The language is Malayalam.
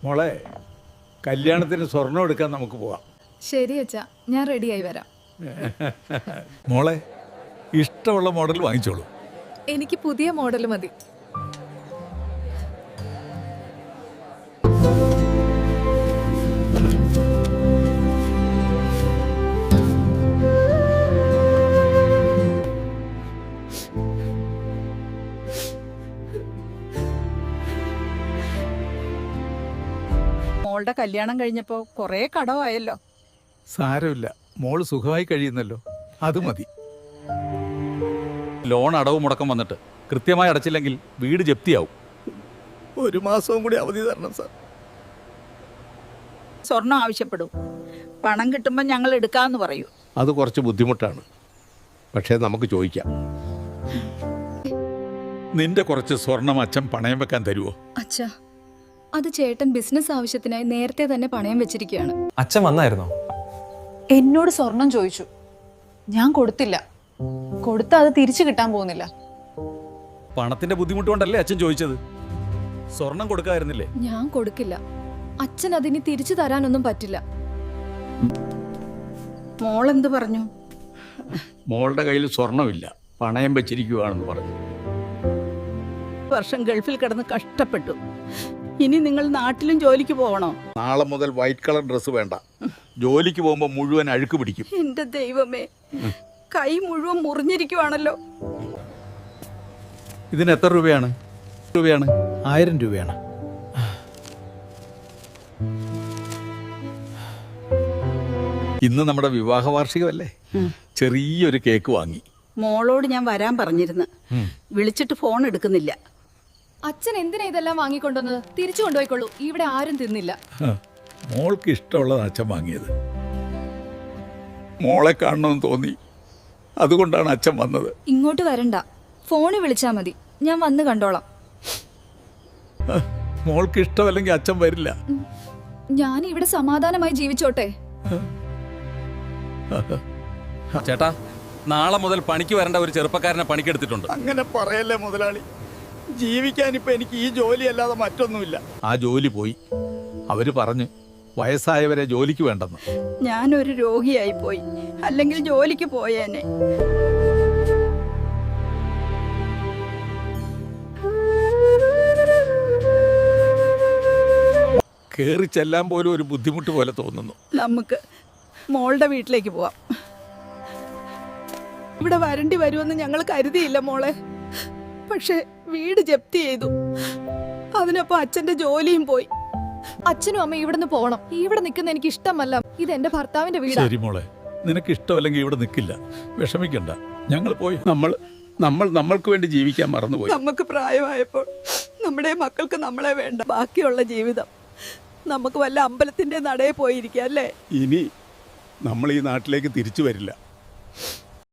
മോളെ, കല്യാണത്തിന് സ്വർണം എടുക്കാൻ നമുക്ക് പോവാം. ശരി അച്ഛാ, ഞാൻ റെഡിയായി വരാം. മോളെ, ഇഷ്ടമുള്ള മോഡൽ വാങ്ങിച്ചോളൂ. എനിക്ക് പുതിയ മോഡൽ മതി. മോളുടെ കല്യാണം കഴിഞ്ഞപ്പോ കൊറേ കടമായല്ലോ. സാരമില്ല, മോള് സുഖമായി കഴിയുന്നല്ലോ, അത് മതി. ലോൺ അടവ് മുടക്കം വന്നിട്ട് കൃത്യമായി അടച്ചില്ലെങ്കിൽ വീട് ജപ്തിയാവും. ഒരു മാസവും കൂടി അവധി തരണം സാർ. സ്വർണം ആവശ്യപ്പെടും. പണം കിട്ടുമ്പോൾ ഞങ്ങൾ എടുക്കാന്ന് പറയൂ. അത് കുറച്ച് ബുദ്ധിമുട്ടാണ്, പക്ഷേ നമുക്ക് ചോദിക്കാം. നിന്റെ കുറച്ച് സ്വർണം അച്ഛൻ പണയം വെക്കാൻ തരുമോ? അച്ഛാ, അത് ചേട്ടൻ ബിസിനസ് ആവശ്യത്തിനായി നേരത്തെ തന്നെ പണയം വെച്ചിരിക്കുകയാണ്. അച്ഛൻ വന്നായിരുന്നോ? എന്നോട് സ്വർണം ചോദിച്ചു, ഞാൻ കൊടുത്തില്ല. കൊടുത്ത അത് തിരിച്ചു കിട്ടാൻ പോകുന്നില്ല. പണത്തിന്റെ ബുദ്ധിമുട്ട് കൊണ്ടല്ലേ അച്ഛൻ ചോദിച്ചത്? സ്വർണം കൊടുക്കായിരുന്നില്ലേ? ഞാൻ കൊടുക്കില്ല. അച്ഛൻ അതിന് തിരിച്ചു തരാനൊന്നും പറ്റില്ല. മോളെന്ത് പറഞ്ഞു? മോളുടെ കയ്യിൽ സ്വർണ്ണമില്ല, പണയം വെച്ചിരിക്കുകയാണെന്ന് പറഞ്ഞു. വർഷം ഗൾഫിൽ കിടന്ന് കഷ്ടപ്പെട്ടു. ഇനി നിങ്ങൾ നാട്ടിലും ജോലിക്ക് പോകണോ? നാളെ മുതൽ വൈറ്റ് കളർ ഡ്രസ്സ് വേണ്ട. ജോലിക്ക് പോകുമ്പോൾ മുഴുവൻ അഴുക്ക് പിടിക്കും. എന്റെ ദൈവമേ, കൈ മുഴുവൻ മുറിഞ്ഞിരിക്കുവാണല്ലോ. ഇതിന് എത്ര രൂപയാണ്? 1000 രൂപയാണ്. ഇന്ന് നമ്മുടെ വിവാഹ വാർഷികമല്ലേ, ചെറിയൊരു കേക്ക് വാങ്ങി. മോളോട് ഞാൻ വരാൻ പറഞ്ഞിരുന്നു, വിളിച്ചിട്ട് ഫോൺ എടുക്കുന്നില്ല. അച്ഛൻ എന്തിനാ ഇതെല്ലാം വാങ്ങിക്കൊണ്ടുവന്നത്? തിരിച്ചു കൊണ്ടുപോയിക്കൊള്ളൂ, ഇവിടെ ആരും തിന്നില്ല. മോൾക്ക് ഇഷ്ടമുള്ളത് അച്ഛൻ വാങ്ങിയത്. മോളെ കാണണമെന്ന് തോന്നി, അതുകൊണ്ടാണ് അച്ഛൻ വന്നത്. ഇങ്ങോട്ട് വരണ്ട, ഫോണിൽ വിളിച്ചാ മതി, ഞാൻ വന്ന് കണ്ടോളാം. മോൾക്ക് ഇഷ്ടമല്ലെങ്കിൽ അച്ഛൻ വരില്ല. ഞാൻ ഇവിടെ സമാധാനമായി ജീവിച്ചോട്ടെ. ചേട്ടാ, നാളെ മുതൽ പണിക്ക് വരേണ്ട ഒരു ചെറുപ്പക്കാരനെ പണിക്കെടുത്തിട്ടുണ്ട്. അങ്ങനെ പറയല്ലേ മുതലാളി, ജീവിക്കാനിപ്പോൾ എനിക്ക് ഈ ജോലി അല്ലാതെ മറ്റൊന്നുമില്ല. ആ ജോലി പോയി. അവര് പറഞ്ഞു വയസ്സായവരെ ജോലിക്ക് വേണ്ടെന്ന്. ഞാനൊരു രോഗിയായി പോയി, അല്ലെങ്കിൽ ജോലിക്ക് പോയേനെ. കേറി ചെല്ലാൻ പോലും ഒരു ബുദ്ധിമുട്ട് പോലെ തോന്നുന്നു. നമുക്ക് മോളുടെ വീട്ടിലേക്ക് പോവാം. ഇവിടെ വരണ്ടി വരുമെന്ന് ഞങ്ങൾ കരുതിയില്ല മോളെ. പക്ഷെ വീട് ജപ്തി ചെയ്തു. അതിനൊപ്പം അച്ഛന്റെ ജോലിയും പോയി. അച്ഛനും അമ്മയും ഇവിടുന്ന് പോകണം. ഇവിടെ നിൽക്കുന്ന എനിക്ക് ഇഷ്ടമല്ല. ഇത് എന്റെ ഭർത്താവിന്റെ വീടാ. ശരി മോളെ, നിനക്ക് ഇഷ്ടമല്ലെങ്കിൽ ഇവിടെ നിൽക്കില്ല, വിഷമിക്കണ്ട. ഞങ്ങൾ പോയി. നമ്മൾക്ക് വേണ്ടി ജീവിക്കാൻ മറന്നുപോയി. നമുക്ക് പ്രായമായപ്പോൾ നമ്മുടെ മക്കൾക്ക് നമ്മളെ വേണ്ട. ബാക്കിയുള്ള ജീവിതം നമുക്ക് വല്ല അമ്പലത്തിന്റെ നടയിൽ പോയിരിക്കാം അല്ലേ? ഇനി നമ്മൾ ഈ നാട്ടിലേക്ക് തിരിച്ചു വരില്ല.